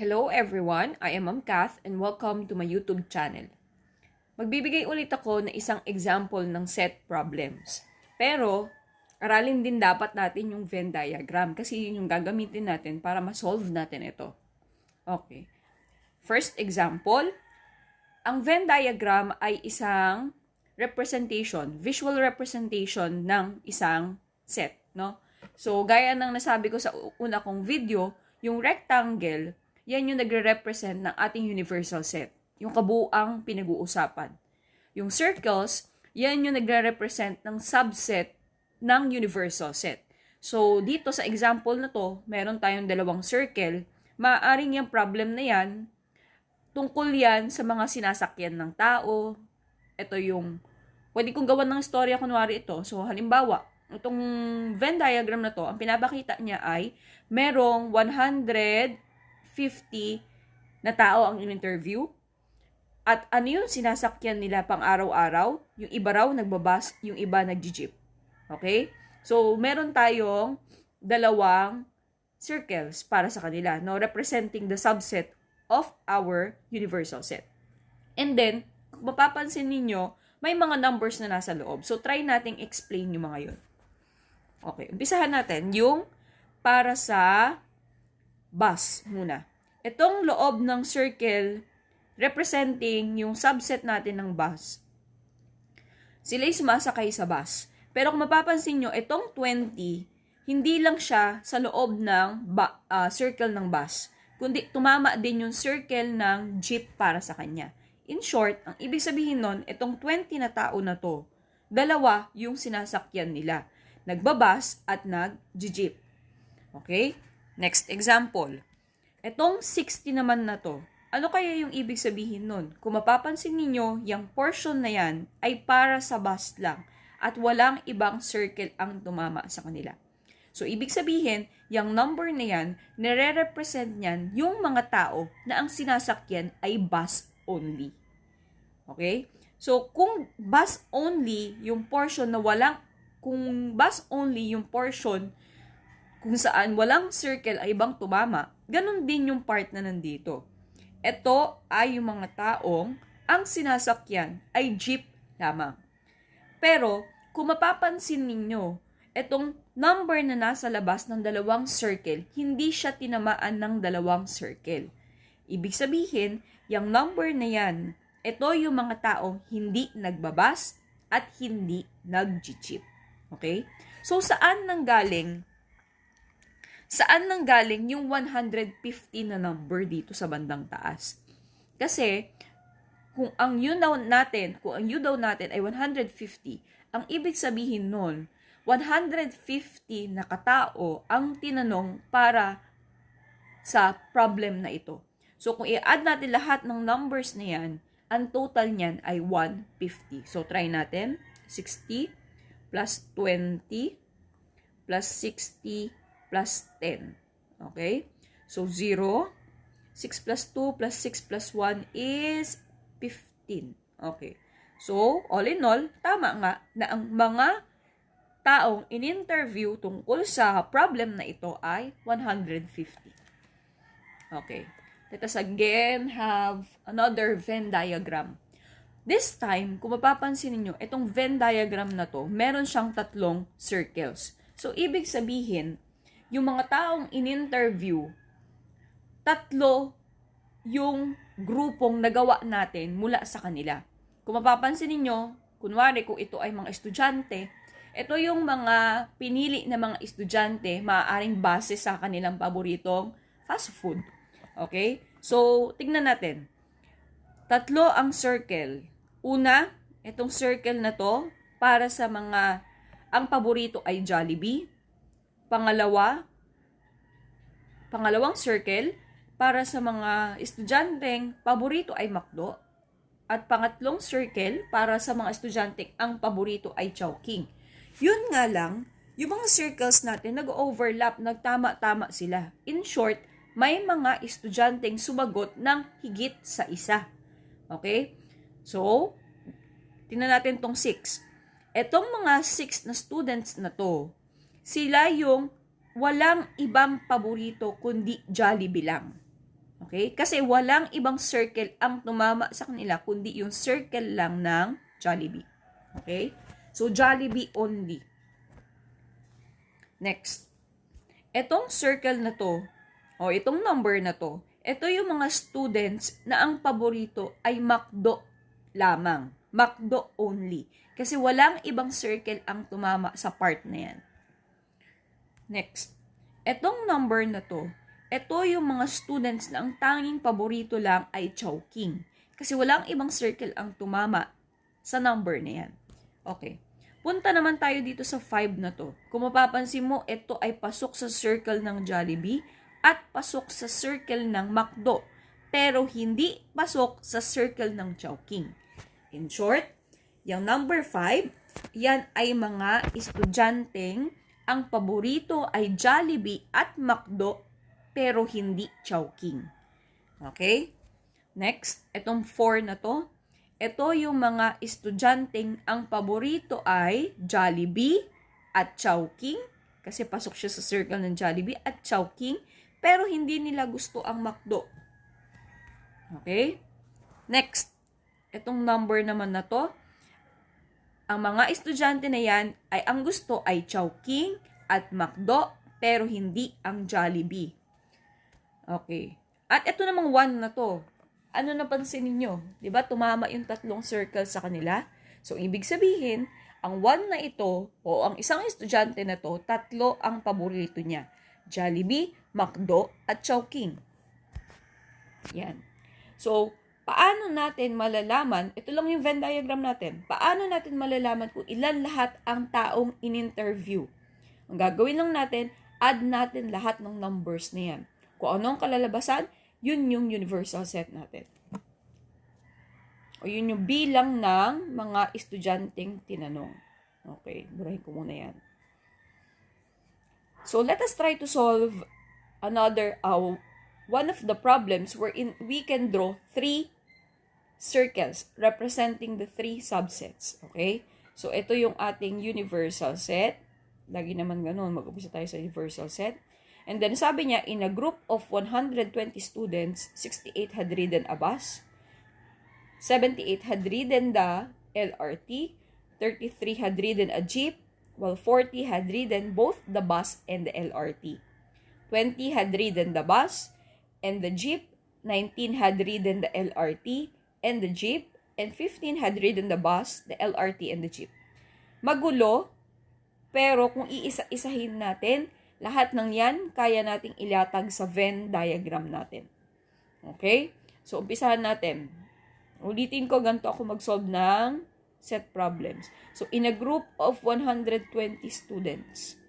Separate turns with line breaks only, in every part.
Hello everyone, I am Ma'am Kath and welcome to my YouTube channel. Magbibigay ulit ako ng isang example ng set problems. Pero, aralin din dapat natin yung Venn diagram kasi yun yung gagamitin natin para ma-solve natin ito. Okay. First example, ang Venn diagram ay isang representation, visual representation ng isang set, no? So, gaya ng nasabi ko sa una kong video, yung rectangle, yan yung nagre-represent ng ating universal set, yung kabuuang pinag-uusapan. Yung circles, yan yung nagre-represent ng subset ng universal set. So, dito sa example na to, meron tayong dalawang circle. Maaaring yung problem na yan, tungkol yan sa mga sinasakyan ng tao. Ito yung, pwede kong gawan ng istorya, kunwari ito. So, halimbawa, itong Venn diagram na to, ang pinapakita niya ay merong 150 na tao ang in-interview. At ano yung sinasakyan nila pang araw-araw? Yung iba raw nagbabas, yung iba nag-jeep. Okay? So, meron tayong dalawang circles para sa kanila, no? Representing the subset of our universal set. And then, kung mapapansin ninyo, may mga numbers na nasa loob. So, try nating explain yung mga yun. Okay, umpisahan natin yung para sa bus muna. Itong loob ng circle representing yung subset natin ng bus. Sila'y sumasakay sa bus. Pero kung mapapansin nyo, itong 20, hindi lang siya sa loob ng circle ng bus, kundi tumama din yung circle ng jeep para sa kanya. In short, ang ibig sabihin nun, itong 20 na tao na to, dalawa yung sinasakyan nila. Nagbabas at nag-jeep. Okay? Next example. Itong 60 naman na to, ano kaya yung ibig sabihin nun? Kung mapapansin ninyo, yung portion na yan ay para sa bus lang at walang ibang circle ang tumama sa kanila. So, ibig sabihin, yung number na yan, nire-represent niyan yung mga tao na ang sinasakyan ay bus only. Okay? So, kung bus only yung portion na kung bus only yung portion kung saan walang circle ay ibang tumama, ganun din yung part na nandito. Ito ay yung mga taong ang sinasakyan ay jeep lamang. Pero, kung mapapansin ninyo, itong number na nasa labas ng dalawang circle, hindi siya tinamaan ng dalawang circle. Ibig sabihin, yung number na yan, ito yung mga taong hindi nagbabas at hindi nag-jeep. Okay? So, saan nanggaling yung 150 na number dito sa bandang taas? Kasi, kung ang u daw natin ay 150, ang ibig sabihin nun, 150 na katao ang tinanong para sa problem na ito. So, kung i-add natin lahat ng numbers na yan, ang total niyan ay 150. So, try natin. 60 plus 20 plus 60 plus 10. Okay? So, 0. 6 plus 2 plus 6 plus 1 is 15. Okay. So, all in all, tama nga na ang mga taong in-interview tungkol sa problem na ito ay 150. Okay. Let us again have another Venn diagram. This time, kung mapapansin niyo, itong Venn diagram na to, meron siyang tatlong circles. So, ibig sabihin, yung mga taong in-interview, tatlo yung grupong nagawa natin mula sa kanila. Kung mapapansin niyo, kunwari kung ito ay mga estudyante, ito yung mga pinili na mga estudyante, maaaring base sa kanilang paboritong fast food. Okay? So, tignan natin. Tatlo ang circle. Una, itong circle na to, para sa mga, ang paborito ay Jollibee. Pangalawang circle, para sa mga estudyanteng paborito ay McDo. At pangatlong circle, para sa mga estudyanteng ang paborito ay Chowking. Yun nga lang, yung mga circles natin nag-overlap, nagtama-tama sila. In short, may mga estudyanteng sumagot ng higit sa isa. Okay? So, tingnan natin tong 6. Etong mga 6 na students na to, sila yung walang ibang paborito kundi Jollibee lang. Okay? Kasi walang ibang circle ang tumama sa kanila, kundi yung circle lang ng Jollibee. Okay? So, Jollibee only. Next. Etong circle na to, o itong number na to, ito yung mga students na ang paborito ay McDo lamang. McDo only. Kasi walang ibang circle ang tumama sa part na yan. Next. Etong number na to, ito yung mga students na ang tanging paborito lang ay Chowking. Kasi walang ibang circle ang tumama sa number na yan. Okay. Punta naman tayo dito sa 5 na to. Kung mapapansin mo, ito ay pasok sa circle ng Jollibee at pasok sa circle ng McDo. Pero hindi pasok sa circle ng Chowking. In short, yung number 5, yan ay mga estudyanteng ang paborito ay Jollibee at McDo pero hindi Chowking. Okay? Next, itong 4 na to. Ito yung mga estudyanteng ang paborito ay Jollibee at Chowking kasi pasok siya sa circle ng Jollibee at Chowking pero hindi nila gusto ang McDo. Okay? Next, itong number naman na to, ang mga estudyante na yan ay ang gusto ay Chowking at McDo pero hindi ang Jollibee. Okay. At ito namang 1 na to. Ano napansin ninyo? Diba tumama yung tatlong circle sa kanila? So, ibig sabihin, ang 1 na ito o ang isang estudyante na to, tatlo ang paborito niya. Jollibee, McDo at Chowking. Yan. So, paano natin malalaman, ito lang yung Venn diagram natin, paano natin malalaman kung ilan lahat ang taong in-interview? Ang gagawin lang natin, add natin lahat ng numbers na yan. Kung ano ang kalalabasan, yun yung universal set natin. O yun yung bilang ng mga estudyanteng tinanong. Okay, burahin ko muna yan. So, let us try to solve another, one of the problems wherein we can draw 3 circles representing the 3 subsets. Okay? So, ito yung ating universal set. Lagi naman ganun, mag-umpisa tayo sa universal set. And then sabi niya, in a group of 120 students, 68 had ridden a bus, 78 had ridden the LRT, 33 had ridden a jeep, while 40 had ridden both the bus and the LRT. 20 had ridden the bus and the jeep, 19 had ridden the LRT and the jeep, and 15 had ridden the bus, the LRT, and the jeep. Magulo, pero kung iisa-isahin natin, lahat ng yan, kaya nating ilatag sa Venn diagram natin. Okay? So, umpisahan natin. Ulitin ko, ganito ako mag-solve ng set problems. So, in a group of 120 students,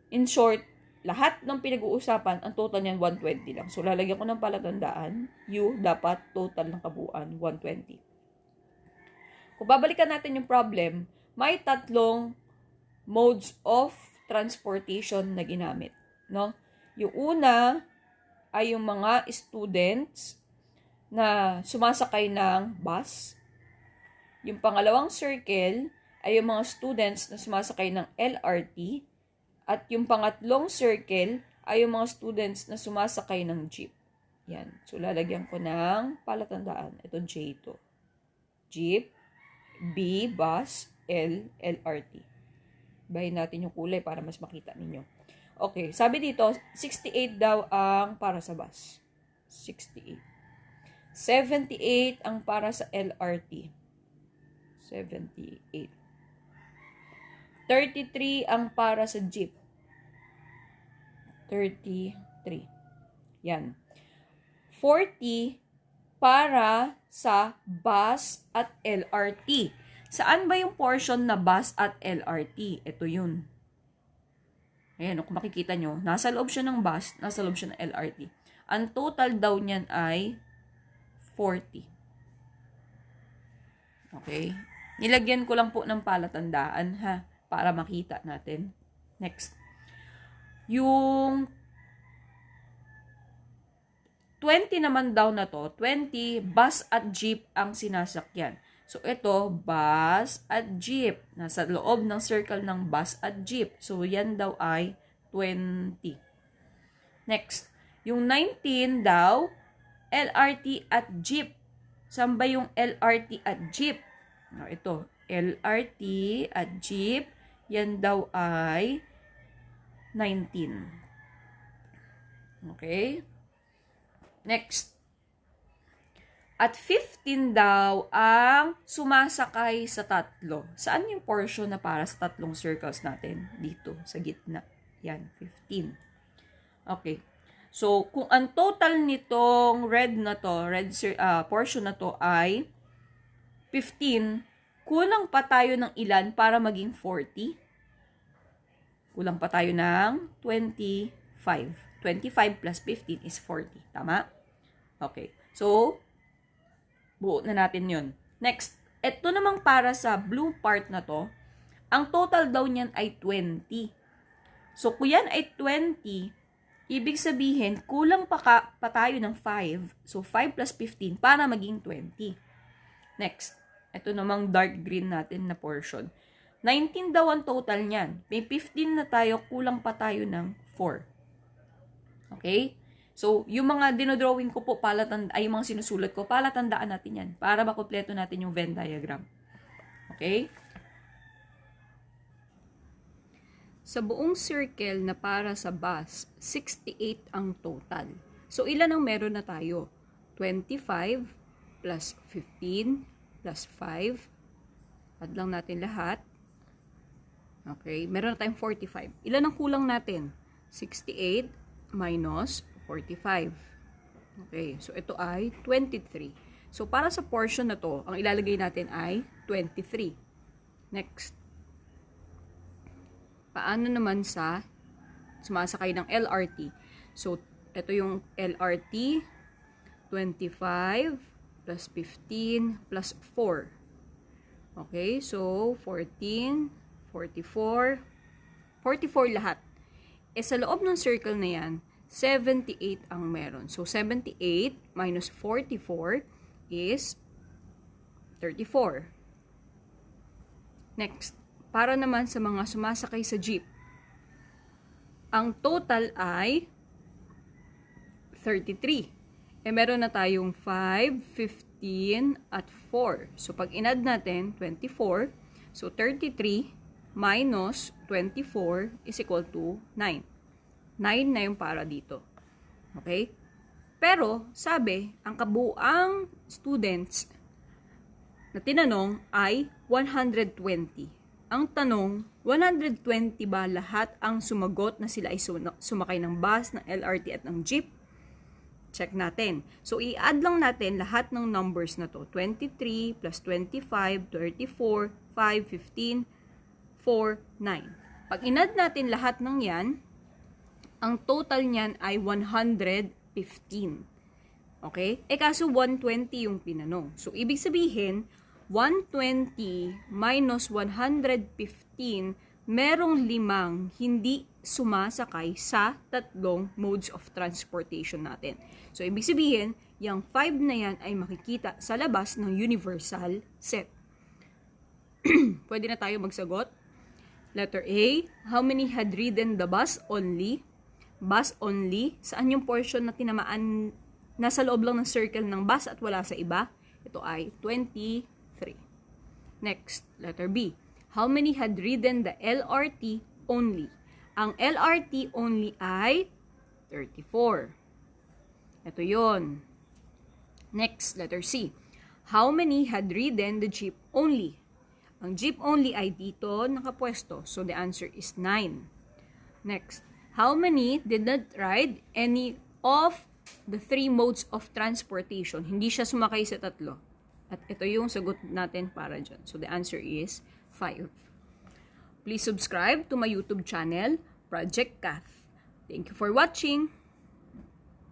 in short, lahat ng pinag-uusapan, ang total niyan 120 lang. So, lalagyan ko ng palatandaan, U, dapat total ng kabuuan, 120. Kung babalikan natin yung problem, may tatlong modes of transportation na ginamit, no? Yung una ay yung mga students na sumasakay ng bus. Yung pangalawang circle ay yung mga students na sumasakay ng LRT. At yung pangatlong circle ay yung mga students na sumasakay ng jeep. Yan. So, lalagyan ko ng palatandaan. Ito J ito. Jeep, B, bus, L, LRT. Bahin natin yung kulay para mas makita ninyo. Okay, sabi dito, 68 daw ang para sa bus. 68. 78 ang para sa LRT. 78. 33 ang para sa jeep. 33. Yan. 40 para sa bus at LRT. Saan ba yung portion na bus at LRT? Ito yun. Ayan, kung makikita nyo, nasa loob siya ng bus, nasa loob siya ng LRT. Ang total daw niyan ay 40. Okay? Nilagyan ko lang po ng palatandaan, ha? Para makita natin. Next. Yung 20 naman daw na to, 20, bus at jeep ang sinasakyan. So, ito, bus at jeep. Nasa loob ng circle ng bus at jeep. So, yan daw ay 20. Next, yung 19 daw, LRT at jeep. Saan ba yung LRT at jeep? Ito, LRT at jeep, yan daw ay 19. Okay? Next. At 15 daw ang sumasakay sa tatlo. Saan yung portion na para sa tatlong circles natin? Dito, sa gitna. Yan, 15. Okay. So, kung ang total nitong red na to, portion na to ay 15, kulang pa tayo ng ilan para maging 40? Kulang pa tayo ng 25. 25 plus 15 is 40. Tama? Okay. So, buo na natin yun. Next, ito namang para sa blue part na to, ang total daw niyan ay 20. So, kung yan ay 20, ibig sabihin, kulang pa tayo ng 5. So, 5 plus 15 para maging 20. Next, ito namang dark green natin na portion. 19 daw ang total niyan. May 15 na tayo, kulang pa tayo ng 4. Okay? So, yung mga dinodrawing ko po, yung mga sinusulat ko, palatandaan natin yan para makumpleto natin yung Venn diagram. Okay? Sa buong circle na para sa bus, 68 ang total. So, ilan ang meron na tayo? 25 plus 15 plus 5. Add lang natin lahat. Okay, meron na tayong 45. Ilan ang kulang natin? 68 minus 45. Okay, so ito ay 23. So, para sa portion na to, ang ilalagay natin ay 23. Next. Paano naman sa sumasakay ng LRT? So, ito yung LRT, 25 plus 15 plus 4. Okay, so 14, 44, 44 lahat. Sa loob ng circle na yan, 78 ang meron. So, 78 minus 44 is 34. Next, para naman sa mga sumasakay sa jeep, ang total ay 33. Meron na tayong 5, 15, at 4. So, pag inad natin, 24. So, 33 minus 24 is equal to 9. 9 na yung para dito. Okay? Pero, sabi, ang kabuuang students na tinanong ay 120. Ang tanong, 120 ba lahat ang sumagot na sila ay sumakay ng bus, ng LRT at ng jeep? Check natin. So, i-add lang natin lahat ng numbers na to. 23 plus 25, 34, 5, 15, 4, 9. Pag in-add natin lahat ng yan, ang total niyan ay 115. Okay? Kaso 120 yung tinanong. So, ibig sabihin, 120 minus 115, merong 5 hindi sumasakay sa tatlong modes of transportation natin. So, ibig sabihin, yung 5 na yan ay makikita sa labas ng universal set. Pwede na tayo magsagot. Letter A, how many had ridden the bus only? Bus only, saan yung portion na tinamaan, nasa loob lang ng circle ng bus at wala sa iba? Ito ay 23. Next, letter B. How many had ridden the LRT only? Ang LRT only ay 34. Ito yon. Next, letter C. How many had ridden the jeep only? Ang jeep only ay dito nakapwesto. So, the answer is 9. Next, how many did not ride any of the 3 modes of transportation? Hindi siya sumakay sa tatlo. At ito yung sagot natin para dyan. So, the answer is 5. Please subscribe to my YouTube channel, Project Kath. Thank you for watching.